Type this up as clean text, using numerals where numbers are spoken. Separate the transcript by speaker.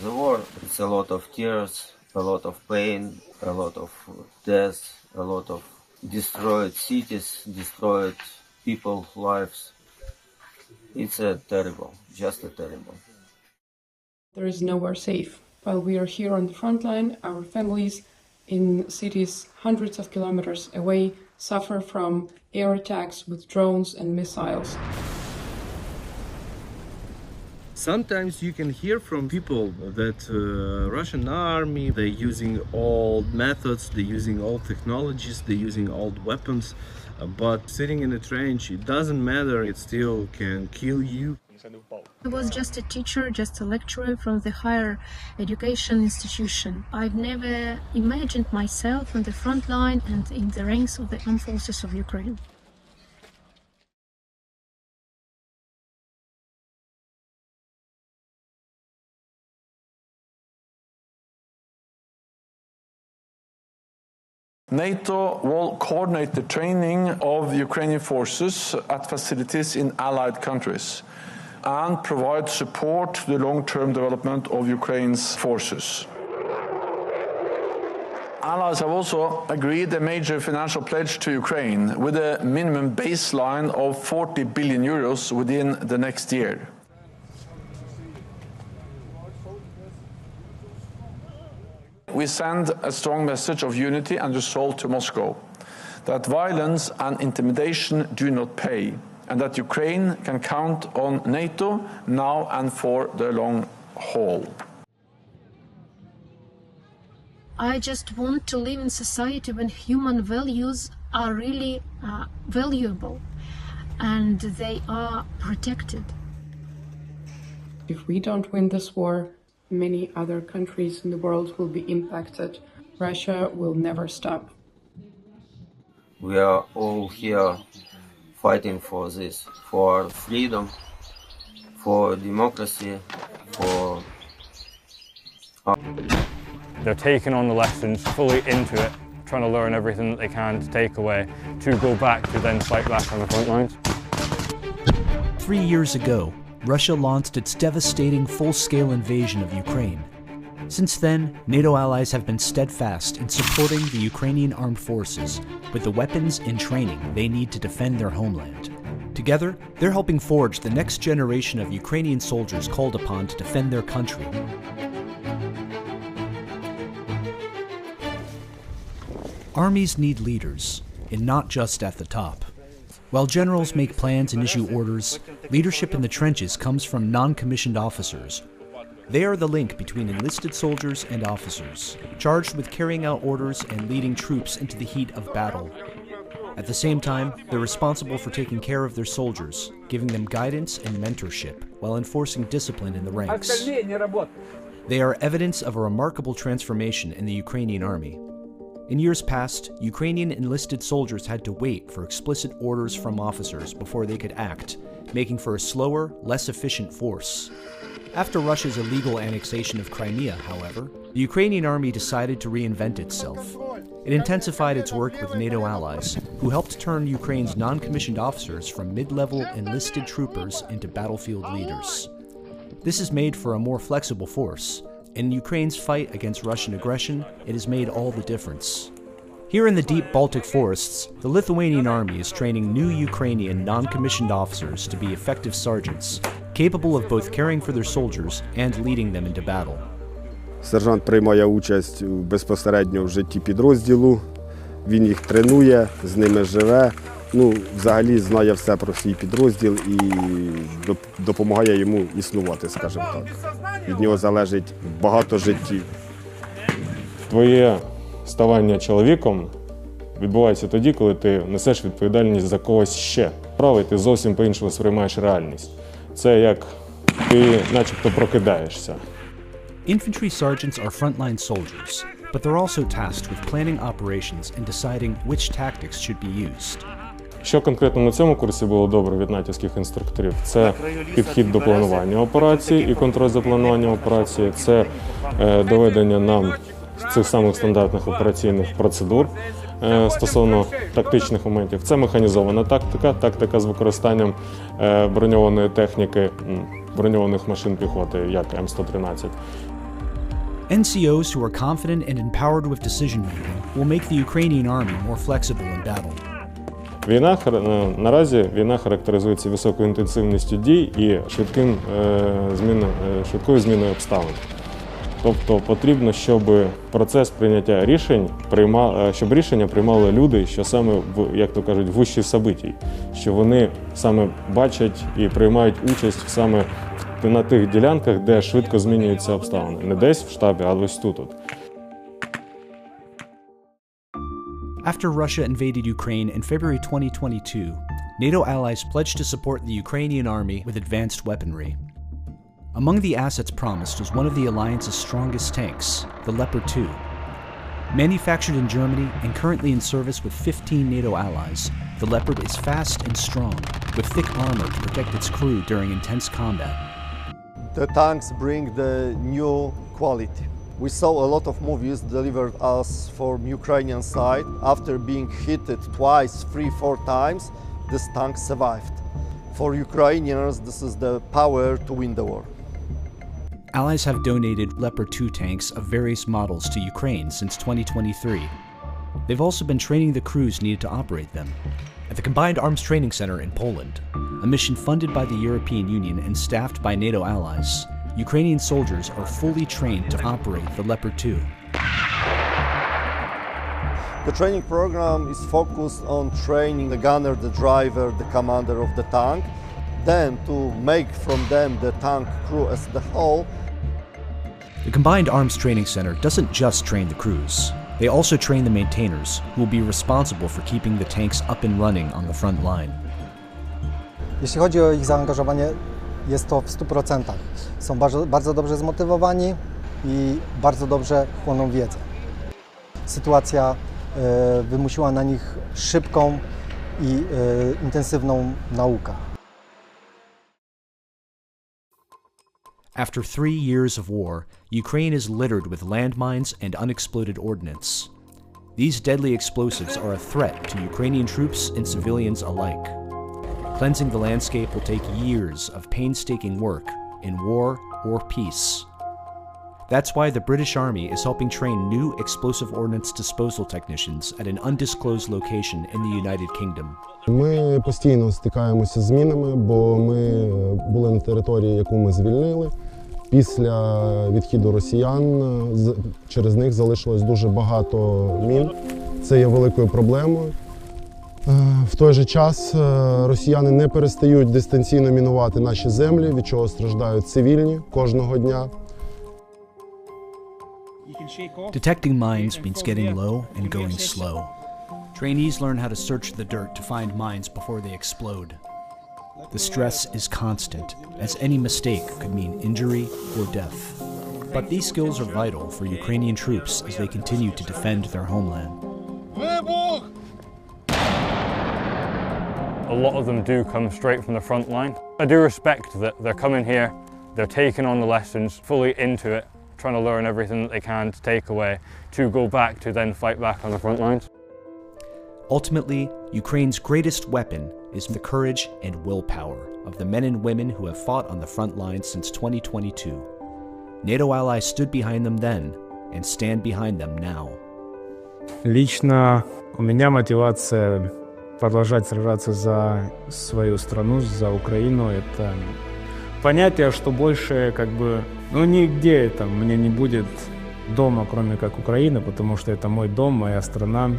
Speaker 1: The war, it's a lot of tears, a lot of pain, a lot of death, a lot of destroyed cities, destroyed people's lives. It's terrible, just terrible.
Speaker 2: There is nowhere safe. While we are here on the front line, our families in cities hundreds of kilometers away suffer from air attacks with drones and missiles.
Speaker 3: Sometimes you can hear from people that Russian army, they're using old methods, they're using old technologies, they're using old weapons, but sitting in a trench, it doesn't matter, it still can kill you.
Speaker 4: I was just a teacher, just a lecturer from the higher education institution. I've never imagined myself on the front line and in the ranks of the armed forces of Ukraine.
Speaker 5: NATO will coordinate the training of Ukrainian forces at facilities in allied countries and provide support to the long-term development of Ukraine's forces. Allies have also agreed a major financial pledge to Ukraine with a minimum baseline of 40 billion euros within the next year. We send a strong message of unity and resolve to Moscow, that violence and intimidation do not pay, and that Ukraine can count on NATO now and for the long haul.
Speaker 4: I just want to live in society when human values are really valuable and they are protected.
Speaker 2: If we don't win this war, many other countries in the world will be impacted. Russia will never stop.
Speaker 1: We are all here fighting for this, for freedom, for democracy, for...
Speaker 6: They're taking on the lessons, fully into it, trying to learn everything that they can to take away, to go back to then fight back on the front lines.
Speaker 7: 3 years ago, Russia launched its devastating full-scale invasion of Ukraine. Since then, NATO allies have been steadfast in supporting the Ukrainian armed forces with the weapons and training they need to defend their homeland. Together, they're helping forge the next generation of Ukrainian soldiers called upon to defend their country. Armies need leaders, and not just at the top. While generals make plans and issue orders, leadership in the trenches comes from non-commissioned officers. They are the link between enlisted soldiers and officers, charged with carrying out orders and leading troops into the heat of battle. At the same time, they're responsible for taking care of their soldiers, giving them guidance and mentorship, while enforcing discipline in the ranks. They are evidence of a remarkable transformation in the Ukrainian army. In years past, Ukrainian enlisted soldiers had to wait for explicit orders from officers before they could act, making for a slower, less efficient force. After Russia's illegal annexation of Crimea, however, the Ukrainian army decided to reinvent itself. It intensified its work with NATO allies, who helped turn Ukraine's non-commissioned officers from mid-level enlisted troopers into battlefield leaders. This has made for a more flexible force. In Ukraine's fight against Russian aggression, it has made all the difference. Here in the deep Baltic forests, the Lithuanian army is training new Ukrainian non-commissioned officers to be effective sergeants, capable of both caring for their soldiers and leading them into battle.
Speaker 8: Сержант приймає участь безпосередньо в житті підрозділу, він їх тренує, з ними живе, взагалі знає все про свій підрозділ і допомагає йому існувати, скажімо так. Від нього залежить багато життів.
Speaker 9: Твоє ставання чоловіком відбувається тоді, коли ти несеш відповідальність за когось ще. Правий, ти зовсім по-іншому сприймаєш реальність. Це як ти начебто прокидаєшся.
Speaker 7: Infantry sergeants are frontline soldiers, but they're also tasked with planning operations and deciding which tactics should be used.
Speaker 9: Що конкретно на цьому курсі було добре від натівських інструкторів? Це підхід до планування операції і контроль за плануванням операції, це доведення нам цих самих стандартних операційних процедур стосовно тактичних моментів. Це механізована тактика з використанням броньованої техніки, броньованих машин піхоти, як М113.
Speaker 7: NCOs who are confident and empowered with decision-making will make the Ukrainian army more flexible in battle.
Speaker 9: Наразі війна характеризується високою інтенсивністю дій і швидкою зміною обставин. Тобто потрібно, щоб процес прийняття рішень щоб рішення приймали люди, що саме як то кажуть, в гущі событій, що вони саме бачать і приймають участь саме на тих ділянках, де швидко змінюються обставини. Не десь в штабі, а ось тут.
Speaker 7: After Russia invaded Ukraine in February 2022, NATO allies pledged to support the Ukrainian army with advanced weaponry. Among the assets promised was one of the alliance's strongest tanks, the Leopard 2. Manufactured in Germany and currently in service with 15 NATO allies, the Leopard is fast and strong, with thick armor to protect its crew during intense combat.
Speaker 10: The tanks bring the new quality. We saw a lot of movies delivered us from Ukrainian side. After being hit twice, 3-4 times, this tank survived. For Ukrainians, this is the power to win the war.
Speaker 7: Allies have donated Leopard 2 tanks of various models to Ukraine since 2023. They've also been training the crews needed to operate them. At the Combined Arms Training Center in Poland, a mission funded by the European Union and staffed by NATO allies, Ukrainian soldiers are fully trained to operate the Leopard 2.
Speaker 10: The training program is focused on training the gunner, the driver, the commander of the tank, then to make from them the tank crew as the whole.
Speaker 7: The Combined Arms Training Center doesn't just train the crews. They also train the maintainers, who will be responsible for keeping the tanks up and running on the front line.
Speaker 11: Jeśli chodzi o ich zaangażowanie, jest to w 100%. Są bardzo dobrze zmotywowani i bardzo dobrze chłoną wiedzę. Sytuacja wymusiła na nich szybką i intensywną naukę.
Speaker 7: After 3 years of war, Ukraine is littered with landmines and unexploded ordnance. These deadly explosives are a threat to Ukrainian troops and civilians alike. Cleansing the landscape will take years of painstaking work in war or peace. That's why the British Army is helping train new explosive ordnance disposal technicians at an undisclosed location in the United Kingdom.
Speaker 12: Ми постійно стикаємося з мінами, бо ми були на території, яку ми звільнили. Після відходу росіян через них залишилось дуже багато мін. Це є великою проблемою. В той же час росіяни не перестають дистанційно мінувати наші землі, від чого страждають цивільні кожного дня.
Speaker 7: Detecting mines means getting low and going slow. Trainees learn how to search the dirt to find mines before they explode. The stress is constant, as any mistake could mean injury or death. But these skills are vital for Ukrainian troops as they continue to defend their homeland.
Speaker 6: A lot of them do come straight from the front line. I do respect that they're coming here, they're taking on the lessons, fully into it, trying to learn everything that they can to take away, to go back to then fight back on the front lines.
Speaker 7: Ultimately, Ukraine's greatest weapon is the courage and willpower of the men and women who have fought on the front lines since 2022. NATO allies stood behind them then and stand behind them now.
Speaker 13: Лично у меня мотивация продолжать сражаться за свою страну, за Украину. Это понятие, что больше нигде это мне не будет дома, кроме как Украины, потому что это мой дом, моя страна.